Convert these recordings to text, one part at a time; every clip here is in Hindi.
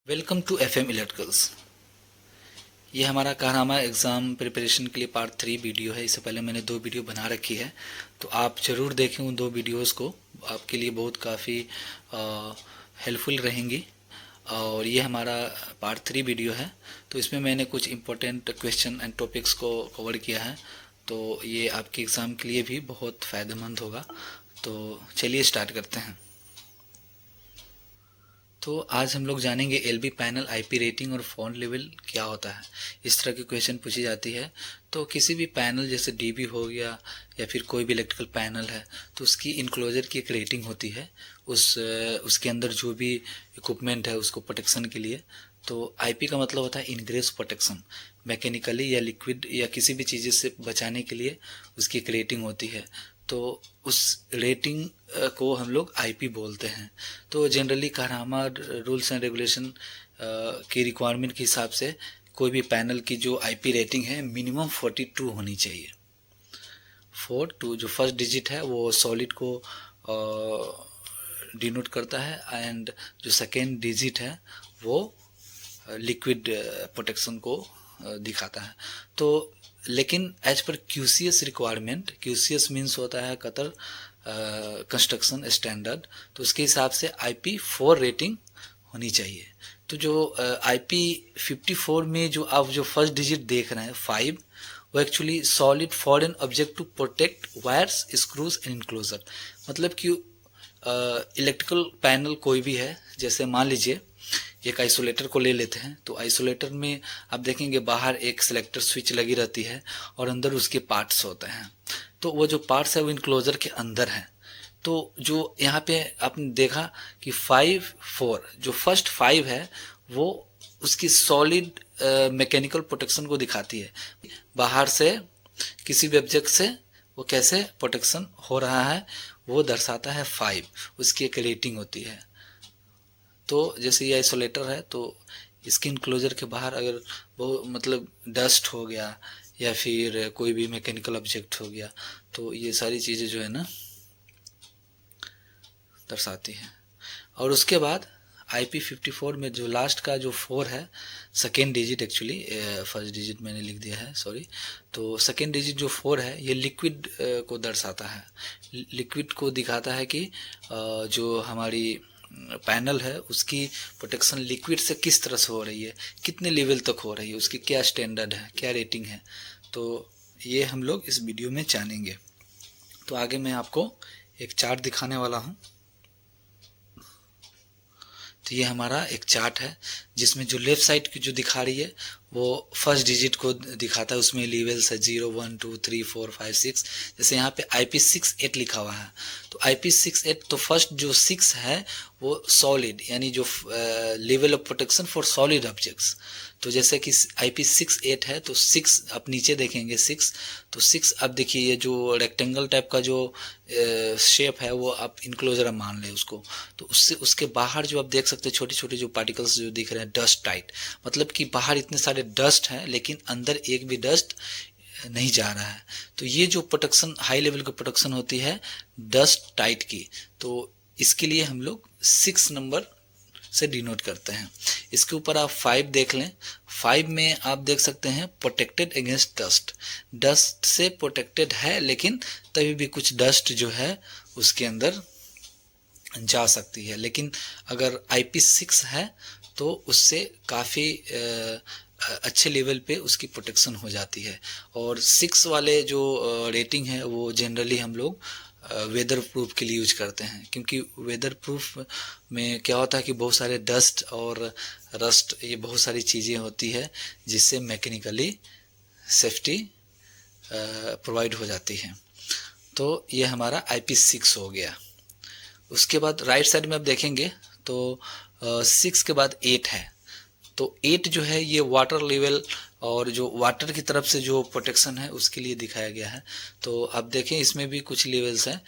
Welcome to FM electricals. ये हमारा कारनामा एग्ज़ाम प्रिपरेशन के लिए पार्ट 3 वीडियो है। इससे पहले मैंने 2 वीडियो बना रखी है, तो आप ज़रूर देखें उन 2 वीडियोस को, आपके लिए बहुत काफ़ी हेल्पफुल रहेंगी। और ये हमारा पार्ट 3 वीडियो है, तो इसमें मैंने कुछ इम्पोर्टेंट क्वेश्चन एंड टॉपिक्स को कवर किया है, तो ये आपके एग्ज़ाम के लिए भी बहुत फ़ायदेमंद होगा। तो चलिए स्टार्ट करते हैं। तो आज हम लोग जानेंगे एलबी पैनल आईपी रेटिंग और फॉन्ट लेवल क्या होता है। इस तरह की क्वेश्चन पूछी जाती है। तो किसी भी पैनल जैसे डीबी हो गया या फिर कोई भी इलेक्ट्रिकल पैनल है, तो उसकी इनक्लोजर की एक रेटिंग होती है। उसके अंदर जो भी इक्विपमेंट है उसको प्रोटेक्शन के लिए। तो आईपी का मतलब होता है इनग्रेस प्रोटेक्शन, मैकेनिकली या लिक्विड या किसी भी चीज़ से बचाने के लिए उसकी एक रेटिंग होती है। तो उस रेटिंग को हम लोग आईपी बोलते हैं। तो जनरली कारनामा रूल्स एंड रेगुलेशन की रिक्वायरमेंट के हिसाब से कोई भी पैनल की जो आईपी रेटिंग है मिनिमम 42 होनी चाहिए। 42 जो फर्स्ट डिजिट है वो सॉलिड को डिनोट करता है, एंड जो सेकेंड डिजिट है वो लिक्विड प्रोटेक्शन को दिखाता है। तो लेकिन एज पर क्यूसीएस रिक्वायरमेंट, क्यूसीएस मीन्स होता है कतर कंस्ट्रक्शन स्टैंडर्ड, तो उसके हिसाब से IP4 रेटिंग होनी चाहिए। तो जो IP54 में जो आप जो फर्स्ट डिजिट देख रहे हैं 5, वो actually solid foreign object to protect wires, screws and enclosure. मतलब कि इलेक्ट्रिकल पैनल कोई भी है, जैसे मान लीजिए एक आइसोलेटर को ले लेते हैं, तो आइसोलेटर में आप देखेंगे बाहर एक सिलेक्टर स्विच लगी रहती है और अंदर उसके पार्ट्स होते हैं। तो वो जो पार्ट्स है वो इनक्लोजर के अंदर है। तो जो यहाँ पे आपने देखा कि 5-4 जो फर्स्ट 5 है वो उसकी सॉलिड मैकेनिकल प्रोटेक्शन को दिखाती है। बाहर से किसी भी ऑब्जेक्ट से वो कैसे प्रोटेक्शन हो रहा है वो दर्शाता है 5, उसकी एक रेटिंग होती है। तो जैसे ये आइसोलेटर है, तो इसके इनक्लोजर के बाहर अगर वो मतलब डस्ट हो गया या फिर कोई भी मैकेनिकल ऑब्जेक्ट हो गया, तो ये सारी चीज़ें जो है ना दर्शाती हैं। और उसके बाद IP54 में जो लास्ट का जो 4 है, second digit, actually first digit मैंने लिख दिया है, सॉरी। तो सेकेंड डिजिट जो 4 है ये लिक्विड को दर्शाता है। लिक्विड को दिखाता है कि जो हमारी पैनल है उसकी प्रोटेक्शन लिक्विड से किस तरह से हो रही है, कितने लेवल तक हो रही है, उसकी क्या स्टैंडर्ड है, क्या रेटिंग है। तो ये हम लोग इस वीडियो में जानेंगे। तो आगे मैं आपको एक चार्ट दिखाने वाला हूँ। तो ये हमारा एक चार्ट है जिसमें जो लेफ्ट साइड की जो दिखा रही है वो फर्स्ट डिजिट को दिखाता है। उसमें लेवल्स है 0, 1, 2, 3, 4, 5, 6। जैसे यहाँ पे IP68 लिखा हुआ है, तो IP68 तो फर्स्ट जो 6 है वो सॉलिड, यानी जो level of protection for solid objects. तो जैसे कि IP68 है तो 6 आप नीचे देखेंगे 6, तो 6 अब देखिए ये जो रेक्टेंगल टाइप का जो शेप है वो आप इनक्लोजर मान लें उसको। तो उससे उसके बाहर जो आप देख सकते हैं छोटे छोटे जो पार्टिकल्स जो दिख रहे हैं, डस्ट टाइट, मतलब कि बाहर इतने सारे डस्ट हैं लेकिन अंदर एक भी डस्ट नहीं जा रहा है। तो ये जो प्रोटेक्शन हाई लेवल की प्रोटेक्शन होती है डस्ट टाइट की, तो इसके लिए हम लोग 6 नंबर से डिनोट करते हैं। इसके ऊपर आप 5 देख लें। 5 में आप देख सकते हैं प्रोटेक्टेड अगेंस्ट डस्ट, डस्ट से प्रोटेक्टेड है लेकिन तभी भी कुछ डस्ट जो है उसके अंदर जा सकती है। लेकिन अगर IP6 है तो उससे काफ़ी अच्छे लेवल पे उसकी प्रोटेक्शन हो जाती है। और 6 वाले जो रेटिंग है वो जनरली हम लोग वेदर प्रूफ के लिए यूज करते हैं, क्योंकि वेदर प्रूफ में क्या होता है कि बहुत सारे डस्ट और रस्ट, ये बहुत सारी चीज़ें होती है जिससे मैकेनिकली सेफ्टी प्रोवाइड हो जाती है। तो ये हमारा IP6 हो गया। उसके बाद राइट साइड में आप देखेंगे तो 6 के बाद 8 है। तो 8 जो है ये वाटर लेवल और जो वाटर की तरफ से जो प्रोटेक्शन है उसके लिए दिखाया गया है। तो आप देखें इसमें भी कुछ लेवल्स हैं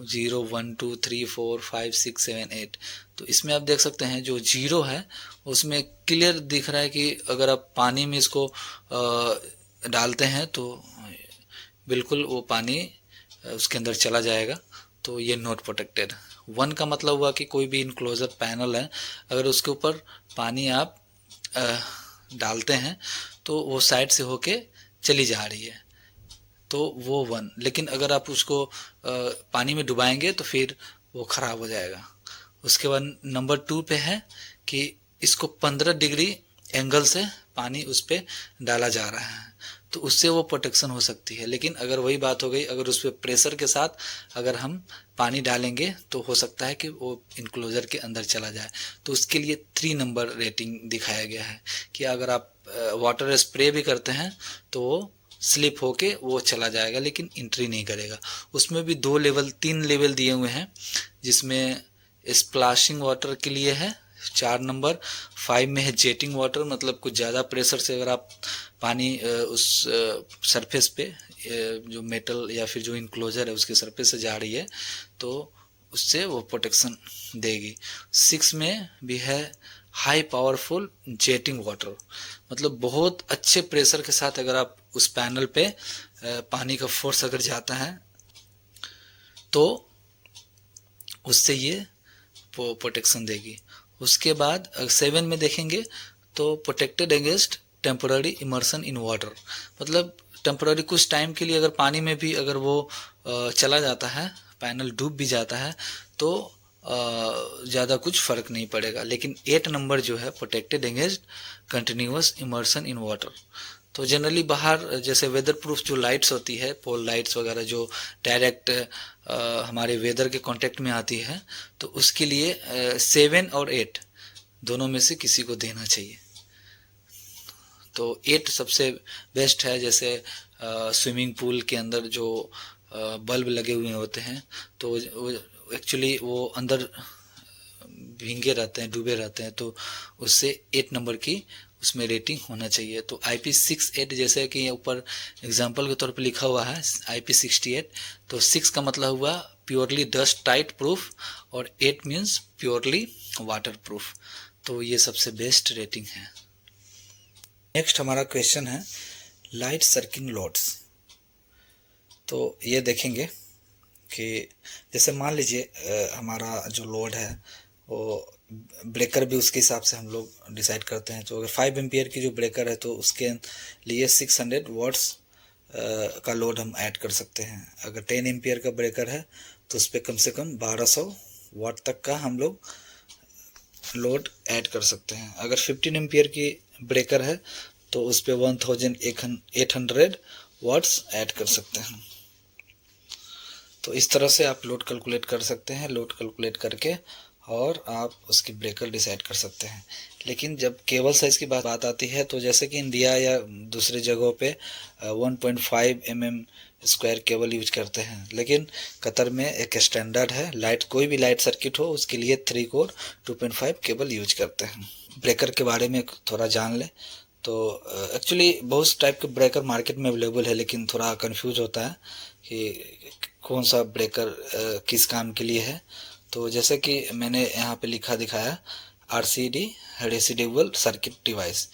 0, 1, 2, 3, 4, 5, 6, 7, 8। तो इसमें आप देख सकते हैं जो 0 है उसमें क्लियर दिख रहा है कि अगर आप पानी में इसको डालते हैं तो बिल्कुल वो पानी उसके अंदर चला जाएगा, तो ये नॉट प्रोटेक्टेड। 1 का मतलब हुआ कि कोई भी इनक्लोजर पैनल है, अगर उसके ऊपर पानी आप डालते हैं तो वो साइड से होके चली जा रही है, तो वो 1। लेकिन अगर आप उसको पानी में डुबाएंगे तो फिर वो खराब हो जाएगा। उसके बाद नंबर 2 पे है कि इसको 15 डिग्री एंगल से पानी उस पे डाला जा रहा है, तो उससे वो प्रोटेक्शन हो सकती है। लेकिन अगर वही बात हो गई, अगर उस पर प्रेशर के साथ अगर हम पानी डालेंगे तो हो सकता है कि वो इनक्लोजर के अंदर चला जाए, तो उसके लिए 3 नंबर रेटिंग दिखाया गया है कि अगर आप वाटर स्प्रे भी करते हैं तो वो स्लिप होके वो चला जाएगा लेकिन एंट्री नहीं करेगा। उसमें भी 3 लेवल दिए हुए हैं, जिसमें स्प्लैशिंग वाटर के लिए है 4 नंबर, 5 में है जेटिंग वाटर, मतलब कुछ ज़्यादा प्रेशर से अगर आप पानी उस सरफेस पे जो मेटल या फिर जो इनक्लोजर है उसके सरफेस से जा रही है तो उससे वो प्रोटेक्शन देगी। 6 में भी है हाई पावरफुल जेटिंग वाटर, मतलब बहुत अच्छे प्रेशर के साथ अगर आप उस पैनल पे पानी का फोर्स अगर जाता है तो उससे ये प्रोटेक्शन देगी। उसके बाद 7 में देखेंगे तो protected against temporary immersion in water, मतलब टेम्पोररी कुछ टाइम के लिए अगर पानी में भी अगर वो चला जाता है, पैनल डूब भी जाता है तो ज़्यादा कुछ फर्क नहीं पड़ेगा। लेकिन 8 नंबर जो है protected against continuous immersion in water, तो जनरली बाहर जैसे वेदर प्रूफ जो लाइट्स होती है, पोल लाइट्स वगैरह जो डायरेक्ट हमारे वेदर के कांटेक्ट में आती है, तो उसके लिए 7 और 8 दोनों में से किसी को देना चाहिए। तो 8 सबसे बेस्ट है। जैसे स्विमिंग पूल के अंदर जो बल्ब लगे हुए होते हैं तो एक्चुअली वो अंदर भींगे रहते हैं, डूबे रहते हैं, तो उससे 8 नंबर की उसमें रेटिंग होना चाहिए। तो IP68 जैसे कि ऊपर एग्जांपल के तौर पे लिखा हुआ है IP68, तो 6 का मतलब हुआ प्योरली डस्ट टाइट प्रूफ और 8 मीन्स प्योरली वाटर प्रूफ, तो ये सबसे बेस्ट रेटिंग है। नेक्स्ट हमारा क्वेश्चन है लाइट सर्किट लोड्स। तो ये देखेंगे कि जैसे मान लीजिए हमारा जो लोड है वो ब्रेकर भी उसके हिसाब से हम लोग डिसाइड करते हैं। तो अगर 5 एम्पियर की जो ब्रेकर है तो उसके लिए 600 वाट्स का लोड हम ऐड कर सकते हैं। अगर 10 एम्पियर का ब्रेकर है तो उस पर कम से कम 1200 वाट तक का हम लोग लोड ऐड कर सकते हैं। अगर 15 एम्पियर की ब्रेकर है तो उस पर 1800 वाट्स ऐड कर सकते हैं। तो इस तरह से आप लोड कैलकुलेट कर सकते हैं। लोड कैलकुलेट करके और आप उसकी ब्रेकर डिसाइड कर सकते हैं। लेकिन जब केबल साइज़ की बात आती है तो जैसे कि इंडिया या दूसरी जगहों पे 1.5 mm स्क्वायर केबल यूज करते हैं, लेकिन कतर में एक स्टैंडर्ड है, लाइट कोई भी लाइट सर्किट हो उसके लिए 3 कोर 2.5 केबल यूज करते हैं। ब्रेकर के बारे में थोड़ा जान लें तो एक्चुअली बहुत टाइप के ब्रेकर मार्केट में अवेलेबल है, लेकिन थोड़ा कंफ्यूज होता है कि कौन सा ब्रेकर किस काम के लिए है। तो जैसे कि मैंने यहाँ पे लिखा दिखाया RCD रेसिडुअल सर्किट डिवाइस,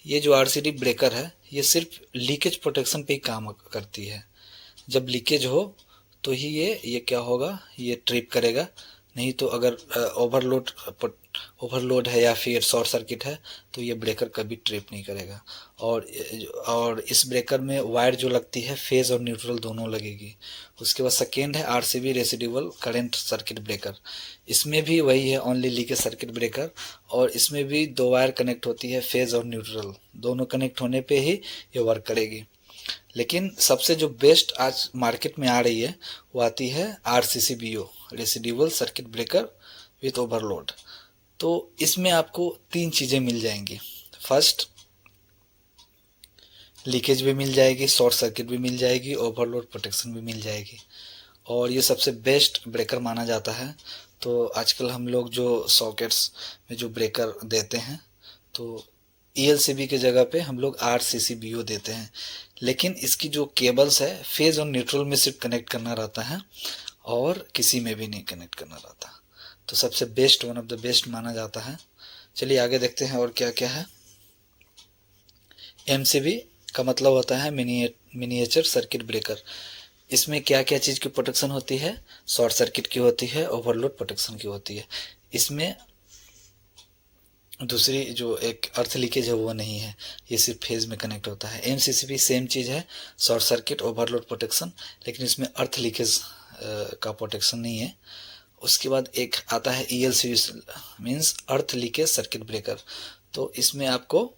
ये जो RCD ब्रेकर है ये सिर्फ लीकेज प्रोटेक्शन पे ही काम करती है। जब लीकेज हो तो ही ये क्या होगा, ये ट्रिप करेगा, नहीं तो अगर ओवरलोड है या फिर शॉर्ट सर्किट है तो ये ब्रेकर कभी ट्रिप नहीं करेगा। और इस ब्रेकर में वायर जो लगती है फेज और न्यूट्रल दोनों लगेगी। उसके बाद सेकेंड है RCB residual current circuit breaker, इसमें भी वही है ओनली लीकेज सर्किट ब्रेकर, और इसमें भी 2 वायर कनेक्ट होती है, फेज और न्यूट्रल दोनों कनेक्ट होने पे ही ये वर्क करेगी। लेकिन सबसे जो बेस्ट आज मार्केट में आ रही है वो आती है RCCBO residual circuit breaker with overload. तो इसमें आपको 3 चीज़ें मिल जाएंगी। फर्स्ट, लीकेज भी मिल जाएगी, शॉर्ट सर्किट भी मिल जाएगी, ओवरलोड प्रोटेक्शन भी मिल जाएगी, और ये सबसे बेस्ट ब्रेकर माना जाता है। तो आजकल हम लोग जो सॉकेट्स में जो ब्रेकर देते हैं तो ELCB के जगह पे हम लोग RCCBO देते हैं, लेकिन इसकी जो केबल्स है फेज और न्यूट्रल में सिर्फ कनेक्ट करना रहता है और किसी में भी नहीं कनेक्ट करना रहता। तो सबसे best, one of the best माना जाता है। चलिए आगे देखते हैं और क्या क्या है। MCB का मतलब होता है मिनिएचर सर्किट ब्रेकर। इसमें क्या क्या चीज़ की प्रोटेक्शन होती है, शॉर्ट सर्किट की होती है, ओवरलोड प्रोटेक्शन की होती है। इसमें दूसरी जो एक अर्थ लीकेज है वो नहीं है, ये सिर्फ फेज में कनेक्ट होता है। एमसीसीबी सेम चीज़ है, शॉर्ट सर्किट ओवरलोड प्रोटेक्शन, लेकिन इसमें अर्थ लीकेज का प्रोटेक्शन नहीं है। उसके बाद एक आता है ELCB, means earth leakage circuit breaker. तो इसमें आपको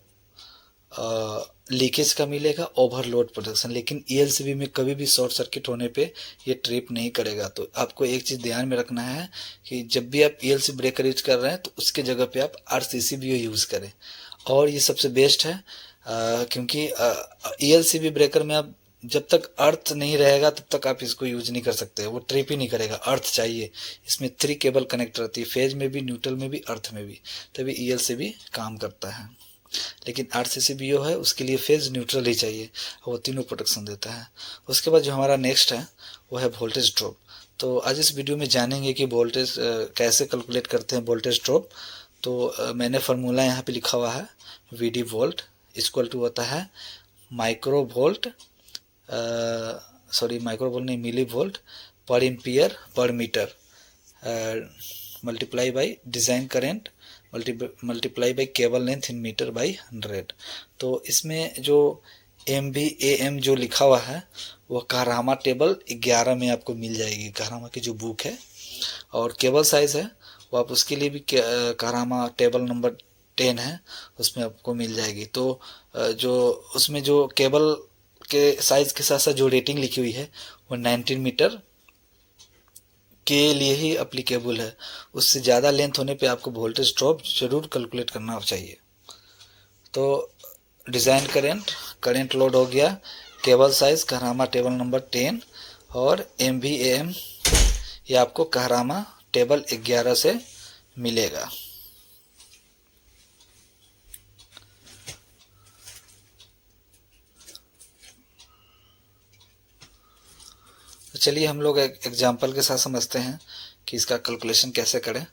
लीकेज का मिलेगा, ओवरलोड प्रोटेक्शन, लेकिन ईएलसीबी में कभी भी शॉर्ट सर्किट होने पे ये ट्रिप नहीं करेगा। तो आपको एक चीज़ ध्यान में रखना है कि जब भी आप ईएलसी ब्रेकर यूज कर रहे हैं तो उसके जगह पे आप आरसीसीबी यूज़ करें, और ये सबसे बेस्ट है। क्योंकि ईएलसीबी ब्रेकर में आप जब तक अर्थ नहीं रहेगा तब तक आप इसको यूज नहीं कर सकते, वो ट्रिप ही नहीं करेगा, अर्थ चाहिए। इसमें 3 केबल कनेक्ट रहती है, फेज में भी, न्यूट्रल में भी, अर्थ में भी, तभी ईएलसीबी काम करता है। लेकिन आरसीसीबी है उसके लिए फेज न्यूट्रल ही चाहिए, वो तीनों प्रोटेक्शन देता है। उसके बाद जो हमारा नेक्स्ट है वो है वोल्टेज ड्रॉप। तो आज इस वीडियो में जानेंगे कि वोल्टेज कैसे कैलकुलेट करते हैं वोल्टेज ड्रॉप। तो मैंने फार्मूला यहाँ पे लिखा हुआ है, वीडी वोल्ट इक्वल टू होता है micro volt, sorry micro volt नहीं, मिली वोल्ट पर एम्पियर पर metre multiply by design current multiply by cable length in metre by 100। तो इसमें जो MVAM जो लिखा हुआ है वो कारामा टेबल 11 में आपको मिल जाएगी, कारामा की जो बुक है। और केबल साइज़ है वो आप उसके लिए भी कारामा टेबल नंबर 10 है, उसमें आपको मिल जाएगी। तो जो उसमें जो केबल के साइज़ के साथ साथ जो रेटिंग लिखी हुई है वो 19 मीटर के लिए ही अप्लीकेबल है। उससे ज़्यादा लेंथ होने पे आपको वोल्टेज ड्रॉप जरूर कैलकुलेट करना चाहिए। तो डिज़ाइन करेंट लोड हो गया, केबल साइज़ कहरामा टेबल नंबर 10, और MVAM ये आपको कहरामा टेबल 11 से मिलेगा। तो चलिए हम लोग एक एग्जाम्पल के साथ समझते हैं कि इसका कैलकुलेशन कैसे करें।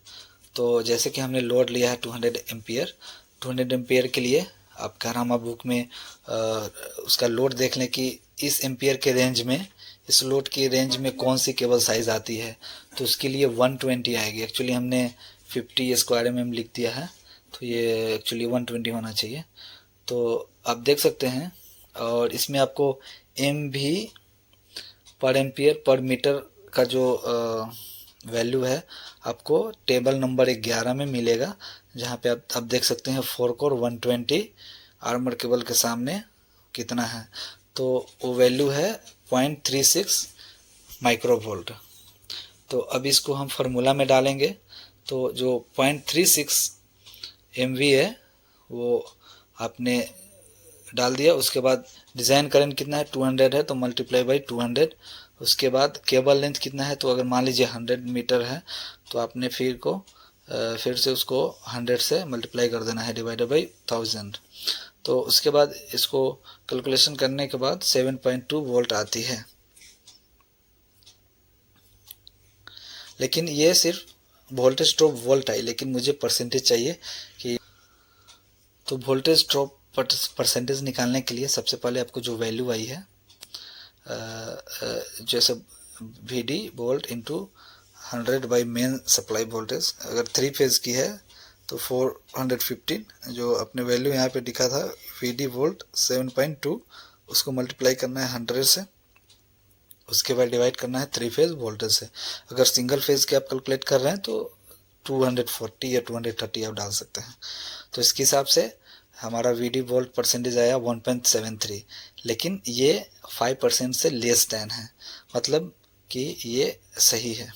तो जैसे कि हमने लोड लिया है 200 एम्पियर, 200 एम्पियर के लिए आप कहरामा बुक में उसका लोड देख लें कि इस एम्पियर के रेंज में, इस लोड की रेंज में कौन सी केबल साइज़ आती है। तो उसके लिए 120 आएगी, एक्चुअली हमने 50 स्क्वायर mm लिख दिया है, तो ये एक्चुअली 120 होना चाहिए। तो आप देख सकते हैं, और इसमें आपको MV पर एम्पियर पर मीटर का जो वैल्यू है आपको टेबल नंबर 11 में मिलेगा, जहाँ पे आप देख सकते हैं 4 कोर 120 आर्मर केबल के सामने कितना है। तो वो वैल्यू है 0.36 माइक्रोवोल्ट। तो अब इसको हम फार्मूला में डालेंगे, तो जो 0.36 MV है वो आपने डाल दिया। उसके बाद डिज़ाइन करंट कितना है, 200 है, तो मल्टीप्लाई बाई 200। उसके बाद केबल लेंथ कितना है, तो अगर मान लीजिए 100 मीटर है तो आपने फिर से उसको 100 से मल्टीप्लाई कर देना है, डिवाइडेड बाई 1000। तो उसके बाद इसको कैलकुलेशन करने के बाद 7.2 वोल्ट आती है। लेकिन ये सिर्फ वोल्टेज ड्रॉप वोल्ट आई, लेकिन मुझे परसेंटेज चाहिए कि, तो वोल्टेज ड्रॉप परसेंटेज निकालने के लिए सबसे पहले आपको जो वैल्यू आई है, जैसे VD volt into 100 by main supply voltage, अगर 3 फेज की है तो 415, जो अपने वैल्यू यहाँ पे दिखा था VD वोल्ट 7.2, उसको मल्टीप्लाई करना है 100 से, उसके बाद डिवाइड करना है 3 फेज वोल्टेज से। अगर सिंगल फेज के आप कैलकुलेट कर रहे हैं तो 240 या 230 आप डाल सकते हैं। तो इसके हिसाब से हमारा VD वोल्ट परसेंटेज आया 1.73, लेकिन ये 5% से लेस देन है, मतलब कि ये सही है।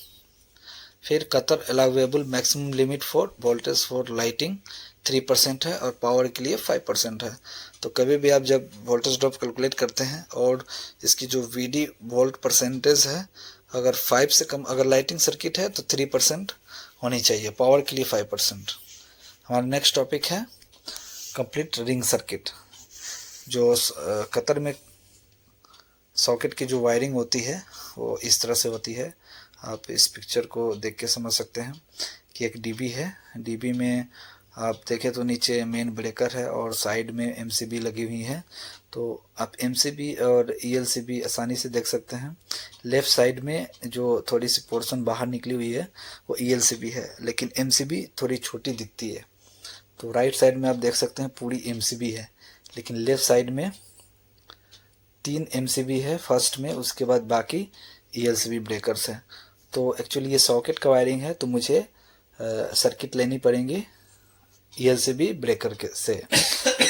फिर Qatar allowable maximum limit for voltage for lighting 3% है, और पावर के लिए 5% है। तो कभी भी आप जब वोल्टेज ड्रॉप कैलकुलेट करते हैं और इसकी जो VD वोल्ट परसेंटेज है, अगर 5 से कम, अगर लाइटिंग सर्किट है तो 3% होनी चाहिए, पावर के लिए 5%। हमारा नेक्स्ट टॉपिक है कंप्लीट रिंग सर्किट। जो कतर में सॉकेट की जो वायरिंग होती है वो इस तरह से होती है। आप इस पिक्चर को देख के समझ सकते हैं कि एक DB है, DB में आप देखें तो नीचे मेन ब्रेकर है और साइड में MCB लगी हुई है। तो आप MCB और ELCB आसानी से देख सकते हैं। लेफ़्ट साइड में जो थोड़ी सी पोर्शन बाहर निकली हुई है वो ELCB है, लेकिन MCB थोड़ी छोटी दिखती है। तो राइट साइड में आप देख सकते हैं पूरी एमसीबी है, लेकिन लेफ्ट साइड में 3 एमसीबी है फर्स्ट में, उसके बाद बाकी ईएलसीबी ब्रेकर्स है। तो एक्चुअली ये सॉकेट का वायरिंग है, तो मुझे सर्किट लेनी पड़ेंगी ईएलसीबी ब्रेकर के से।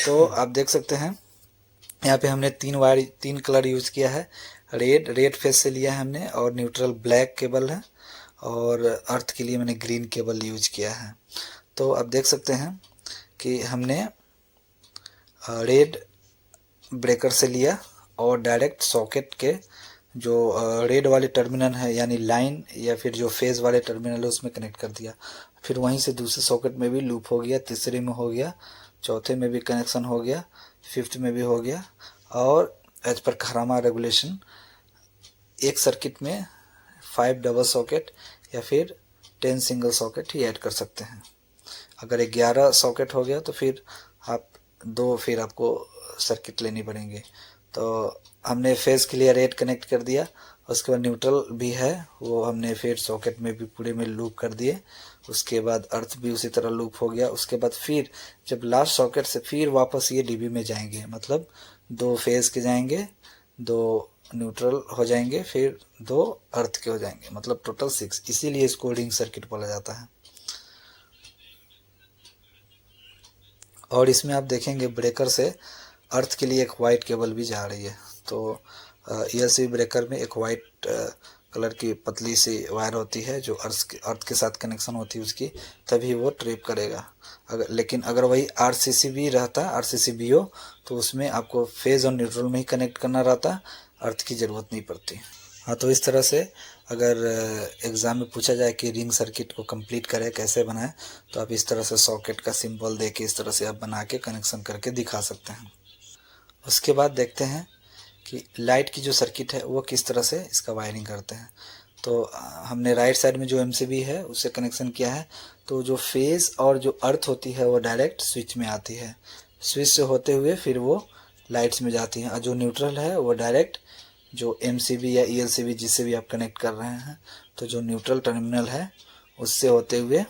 तो आप देख सकते हैं यहाँ पे हमने 3 कलर यूज किया है। रेड फेस से लिया है हमने, और न्यूट्रल ब्लैक केबल है, और अर्थ के लिए मैंने ग्रीन केबल यूज किया है। तो आप देख सकते हैं कि हमने रेड ब्रेकर से लिया और डायरेक्ट सॉकेट के जो रेड वाले टर्मिनल है यानी लाइन या फिर जो फेज वाले टर्मिनल है उसमें कनेक्ट कर दिया। फिर वहीं से दूसरे सॉकेट में भी लूप हो गया, तीसरे में हो गया, चौथे में भी कनेक्शन हो गया, फिफ्थ में भी हो गया। और एज पर खरामा रेगुलेशन एक सर्किट में 5 डबल सॉकेट या फिर 10 सिंगल सॉकेट ही ऐड कर सकते हैं। अगर 11 सॉकेट हो गया तो फिर आपको सर्किट लेनी पड़ेंगे। तो हमने फेज के लिए रेड कनेक्ट कर दिया, उसके बाद न्यूट्रल भी है वो हमने फिर सॉकेट में भी पूरे में लूप कर दिए, उसके बाद अर्थ भी उसी तरह लूप हो गया। उसके बाद फिर जब लास्ट सॉकेट से फिर वापस ये डीबी में जाएंगे, मतलब 2 फेज के जाएंगे, 2 न्यूट्रल हो जाएंगे, फिर 2 अर्थ के हो जाएंगे, मतलब टोटल 6। इसीलिए इसको रिंग सर्किट बोला जाता है। और इसमें आप देखेंगे ब्रेकर से अर्थ के लिए एक वाइट केबल भी जा रही है। तो ईएलसीबी ब्रेकर में एक वाइट कलर की पतली सी वायर होती है जो अर्थ के साथ कनेक्शन होती है उसकी, तभी वो ट्रिप करेगा। लेकिन अगर वही आरसीसीबी रहता, आरसीसीबीओ, तो उसमें आपको फेज और न्यूट्रल में ही कनेक्ट करना रहता, अर्थ की ज़रूरत नहीं पड़ती। हाँ, तो इस तरह से अगर एग्ज़ाम में पूछा जाए कि रिंग सर्किट को कंप्लीट करें कैसे बनाएं, तो आप इस तरह से सॉकेट का सिंबल दे के इस तरह से आप बना के कनेक्शन करके दिखा सकते हैं। उसके बाद देखते हैं कि लाइट की जो सर्किट है वो किस तरह से इसका वायरिंग करते हैं। तो हमने राइट साइड में जो एमसीबी है उससे कनेक्शन किया है। तो जो फेज और जो अर्थ होती है वो डायरेक्ट स्विच में आती है, स्विच से होते हुए फिर वो लाइट्स में जाती हैं, और जो न्यूट्रल है वो डायरेक्ट जो एमसीबी या ईएलसीबी जिससे भी आप कनेक्ट कर रहे हैं, तो जो न्यूट्रल टर्मिनल है उससे होते हुए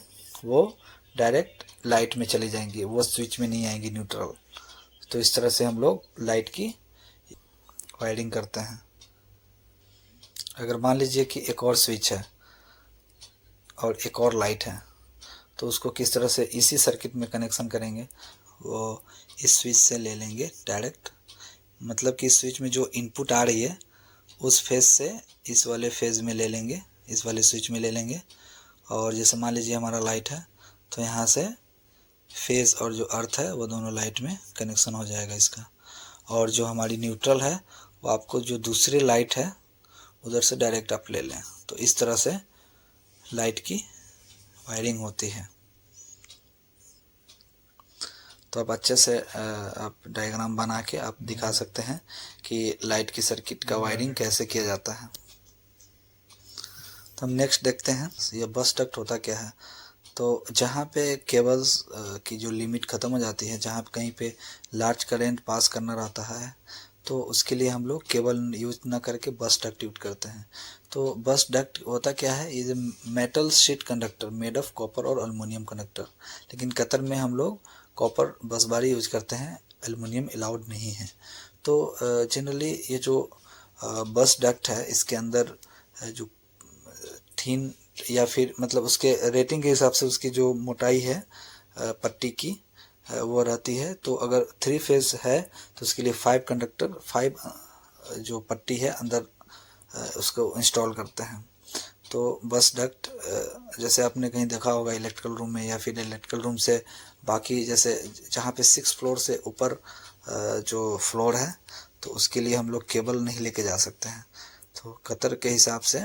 वो डायरेक्ट लाइट में चली जाएंगी, वो स्विच में नहीं आएंगी न्यूट्रल। तो इस तरह से हम लोग लाइट की वायरिंग करते हैं। अगर मान लीजिए कि एक और स्विच है और एक और लाइट है, तो उसको किस तरह से इसी सर्किट में कनेक्शन करेंगे, वो इस स्विच से ले लेंगे डायरेक्ट, मतलब कि इस स्विच में जो इनपुट आ रही है उस फेज से इस वाले फेज में ले लेंगे, इस वाले स्विच में ले लेंगे। और जैसे मान लीजिए हमारा लाइट है, तो यहाँ से फेज और जो अर्थ है वो दोनों लाइट में कनेक्शन हो जाएगा इसका। और जो हमारी न्यूट्रल है वो आपको जो दूसरी लाइट है उधर से डायरेक्ट आप ले लें। तो इस तरह से लाइट की वायरिंग होती है। तो आप अच्छे से आप डायग्राम बना के आप दिखा सकते हैं कि लाइट की सर्किट का वायरिंग कैसे किया जाता है। तो हम नेक्स्ट देखते हैं ये बस डक्ट होता क्या है। तो जहाँ पे केबल्स की जो लिमिट ख़त्म हो जाती है, जहाँ कहीं पे लार्ज करंट पास करना रहता है, तो उसके लिए हम लोग केबल यूज ना करके बस डक्ट यूज करते हैं। तो बस डक्ट होता क्या है, ये metal sheet conductor made of copper और एल्युमिनियम कंडक्टर। लेकिन कतर में हम लोग कॉपर बस बार यूज करते हैं, एल्युमिनियम अलाउड नहीं है। तो जनरली ये जो बस डक्ट है इसके अंदर जो थीन या फिर मतलब उसके रेटिंग के हिसाब से उसकी जो मोटाई है पट्टी की वो रहती है। तो अगर 3 फेज है तो उसके लिए 5 कंडक्टर 5 जो पट्टी है अंदर उसको इंस्टॉल करते हैं। तो बस डक्ट जैसे आपने कहीं देखा होगा इलेक्ट्रिकल रूम में, या फिर इलेक्ट्रिकल रूम से बाकी जैसे जहाँ पे 6 फ्लोर से ऊपर जो फ्लोर है, तो उसके लिए हम लोग केबल नहीं लेके जा सकते हैं। तो कतर के हिसाब से,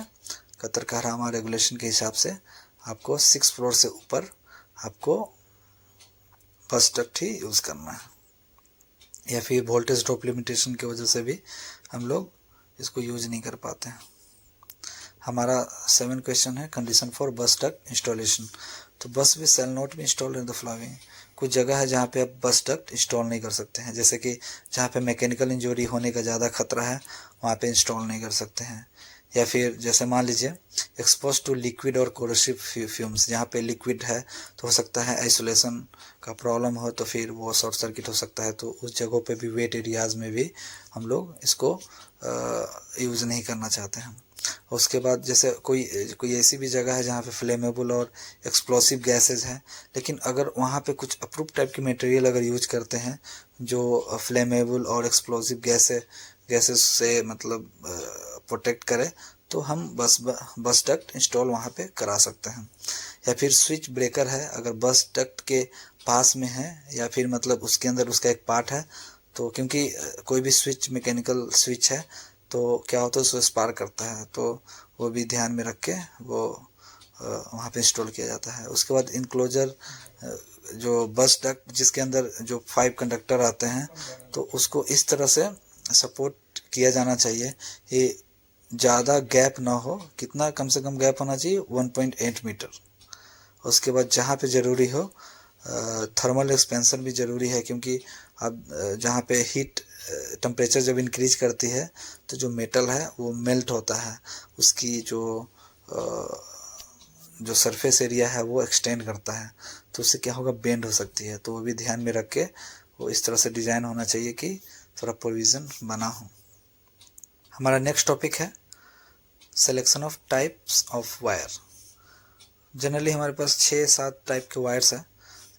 कतर का हमारा रेगुलेशन के हिसाब से आपको 6 फ्लोर से ऊपर आपको बस डक्ट ही यूज़ करना है, या फिर वोल्टेज ड्रॉप लिमिटेशन की वजह से भी हम लोग इसको यूज नहीं कर पाते हैं। हमारा 7 क्वेश्चन है condition for bus duct installation. तो bus with shall not be installed in the following. कुछ जगह है जहाँ पे आप बस डक्ट इंस्टॉल नहीं कर सकते हैं, जैसे कि जहाँ पे मैकेनिकल इंजरी होने का ज़्यादा खतरा है वहाँ पे इंस्टॉल नहीं कर सकते हैं। या फिर जैसे मान लीजिए एक्सपोज टू लिक्विड और कोरोसिव फ्यूम्स, जहाँ पे लिक्विड है तो हो सकता है आइसोलेशन का प्रॉब्लम हो तो फिर वो शॉर्ट सर्किट हो सकता है। तो उस जगहों पे भी, वेट एरियाज़ में भी हम लोग इसको यूज़ नहीं करना चाहते हैं। उसके बाद जैसे कोई ऐसी भी जगह है जहाँ पे फ्लेमेबल और एक्सप्लोसिव गैसेज हैं, लेकिन अगर वहाँ पे कुछ अप्रूव टाइप की मटेरियल अगर यूज करते हैं जो फ्लेमेबल और एक्सप्लोसिव गैसेस से मतलब प्रोटेक्ट करे, तो हम बस डक्ट इंस्टॉल वहाँ पे करा सकते हैं। या फिर स्विच ब्रेकर है, अगर बस डक्ट के पास में है या फिर मतलब उसके अंदर उसका एक पार्ट है, तो क्योंकि कोई भी स्विच मैकेनिकल स्विच है तो क्या होता है उसको स्पार्क करता है, तो वो भी ध्यान में रख के वो वहाँ पे इंस्टॉल किया जाता है। उसके बाद इनक्लोजर जो बस डक्ट जिसके अंदर जो 5 कंडक्टर आते हैं, तो उसको इस तरह से सपोर्ट किया जाना चाहिए, ये ज़्यादा गैप ना हो। कितना कम से कम गैप होना चाहिए? 1.8 मीटर। उसके बाद जहाँ पे ज़रूरी हो थर्मल एक्सपेंशन भी ज़रूरी है, क्योंकि अब जहाँ पे हीट टेम्परेचर जब इंक्रीज करती है तो जो मेटल है वो मेल्ट होता है, उसकी जो सरफेस एरिया है वो एक्सटेंड करता है, तो उससे क्या होगा, बेंड हो सकती है। तो वो भी ध्यान में रख के वो इस तरह से डिज़ाइन होना चाहिए कि थोड़ा प्रोविज़न बना हो। हमारा नेक्स्ट टॉपिक है selection of types of wire. Generally हमारे पास 6-7 टाइप के वायर्स हैं,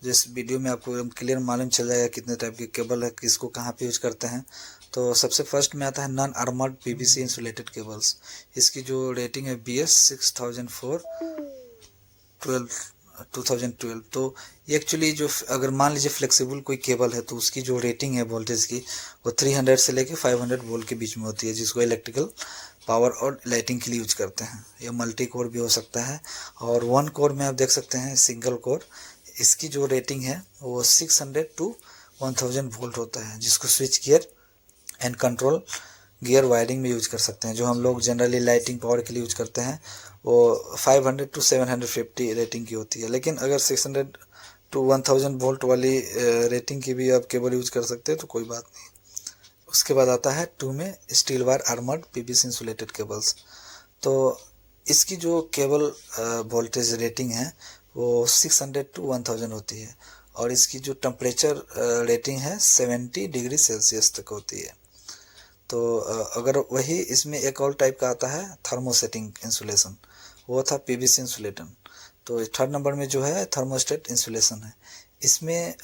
जिस वीडियो में आपको एकदम क्लियर मालूम चल जाएगा कितने टाइप के केबल है, किसको कहाँ पे यूज करते हैं। तो सबसे फर्स्ट में आता है non armoured PVC insulated cables. इसकी जो रेटिंग है BS 6004 2012। तो ये एक्चुअली जो अगर मान लीजिए फ्लेक्सिबल कोई केबल है तो उसकी जो रेटिंग है वोल्टेज की वो 300 से लेके 500 वोल्ट के बीच में होती है, जिसको इलेक्ट्रिकल पावर और लाइटिंग के लिए यूज करते हैं। ये मल्टी कोर भी हो सकता है, और 1 कोर में आप देख सकते हैं सिंगल कोर। इसकी जो रेटिंग है वो 600 टू 1000 वोल्ट होता है, जिसको switch gear and control gear wiring में यूज कर सकते हैं। जो हम लोग जनरली लाइटिंग पावर के लिए यूज करते हैं वो 500 टू 750 रेटिंग की होती है, लेकिन अगर 600 टू 1000 वोल्ट वाली रेटिंग की भी आप केबल यूज कर सकते हैं तो कोई बात नहीं। उसके बाद आता है 2 में steel wire armoured PVC insulated cables. तो इसकी जो केबल वोल्टेज रेटिंग है वो 600 टू 1000 होती है, और इसकी जो टेम्परेचर रेटिंग है 70 डिग्री सेल्सियस तक होती है। तो अगर वही इसमें एक और टाइप का आता है थर्मोसेटिंग इंसुलेशन, वो था पीवीसी इंसुलेशन। तो 3rd नंबर में जो है थर्मोस्टेट इंसुलेशन है। इसमें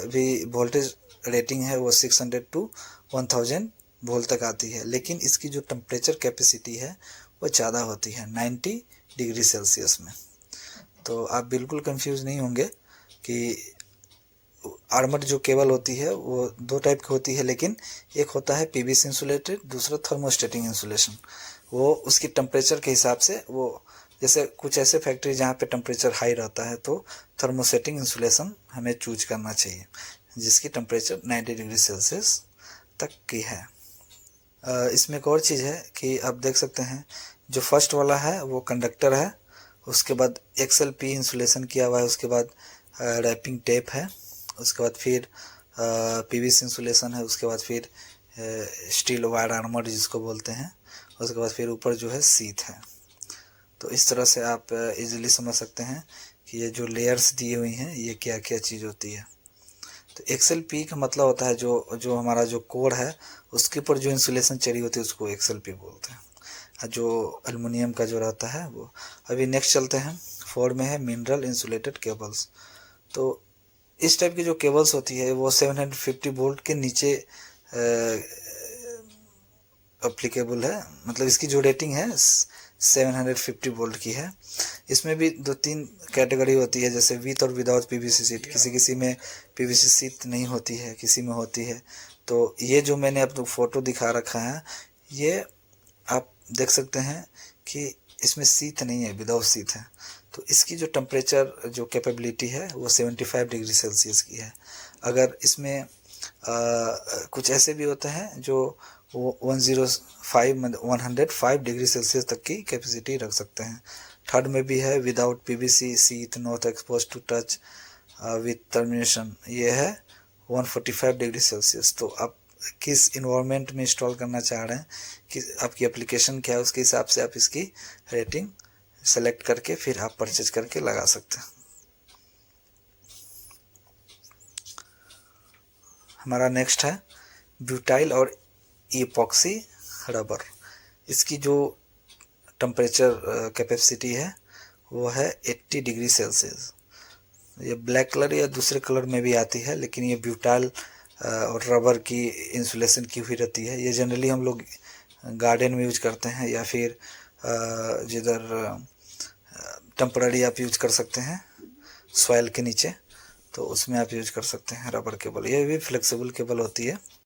भी वोल्टेज रेटिंग है वो 600 टू 1000 वोल्ट तक आती है, लेकिन इसकी जो टेम्परेचर कैपेसिटी है वो ज़्यादा होती है 90 डिग्री सेल्सियस में। तो आप बिल्कुल कंफ्यूज नहीं होंगे कि आर्मर्ड जो केबल होती है वो 2 टाइप की होती है, लेकिन एक होता है पीवीसी इंसुलेटेड, दूसरा थर्मोस्टेटिंग इंसुलेशन। वो उसकी टेम्परेचर के हिसाब से, वो जैसे कुछ ऐसे फैक्ट्री जहाँ पे टेम्परेचर हाई रहता है तो थर्मोसेटिंग इंसुलेशन हमें चूज करना चाहिए, जिसकी टेम्परेचर 90 डिग्री सेल्सियस तक की है। इसमें एक और चीज़ है कि आप देख सकते हैं जो फर्स्ट वाला है वो कंडक्टर है, उसके बाद XLP इंसुलेशन किया हुआ है, उसके बाद रैपिंग टेप है, उसके बाद फिर पीवीसी इंसुलेशन है, उसके बाद फिर स्टील वायर आर्मर्ड जिसको बोलते हैं, उसके बाद फिर ऊपर जो है सीट है। तो इस तरह से आप इजीली समझ सकते हैं कि ये जो लेयर्स दी हुई हैं ये क्या क्या चीज़ होती है। तो XLP का मतलब होता है जो हमारा जो कोर है उसके ऊपर जो इंसुलेशन चढ़ी होती है उसको XLP बोलते हैं, जो एल्युमिनियम का जो रहता है वो। अभी नेक्स्ट चलते हैं, 4 में है मिनरल इंसुलेटेड केबल्स। तो इस टाइप की जो केबल्स होती है वो 750 वोल्ट के नीचे अप्लीकेबल है, मतलब इसकी जो रेटिंग है 750 वोल्ट की है। इसमें भी 2-3 कैटेगरी होती है, जैसे विथ और विदाउट पीवीसी सीट। किसी में पीवीसी सीट नहीं होती है, किसी में होती है। तो ये जो मैंने आपको फोटो दिखा रखा है ये आप देख सकते हैं कि इसमें सीट नहीं है, विदाउट सीट है। तो इसकी जो टेम्परेचर जो कैपेबिलिटी है वो 75 डिग्री सेल्सियस की है। अगर इसमें कुछ ऐसे भी होते हैं जो वो 105 डिग्री सेल्सियस तक की कैपेसिटी रख सकते हैं। 3rd में भी है without PVC sheet not expose to touch with termination, ये है 145 डिग्री सेल्सियस। तो आप किस इन्वायरमेंट में इंस्टॉल करना चाह रहे हैं, कि आपकी एप्लीकेशन क्या है, उसके हिसाब से आप इसकी रेटिंग सेलेक्ट करके फिर आप परचेज करके लगा सकते हैं। हमारा नेक्स्ट है ब्यूटाइल और इपॉक्सी रबर। इसकी जो टेम्परेचर कैपेसिटी है वो है 80 डिग्री सेल्सियस। ये ब्लैक कलर या दूसरे कलर में भी आती है, लेकिन ये ब्यूटाइल और रबर की इंसुलेशन की हुई रहती है। ये जनरली हम लोग गार्डन में यूज करते हैं, या फिर जिधर टेम्पररी आप यूज कर सकते हैं सॉइल के नीचे, तो उसमें आप यूज कर सकते हैं रबर केबल। ये भी फ्लेक्सिबल केबल होती है।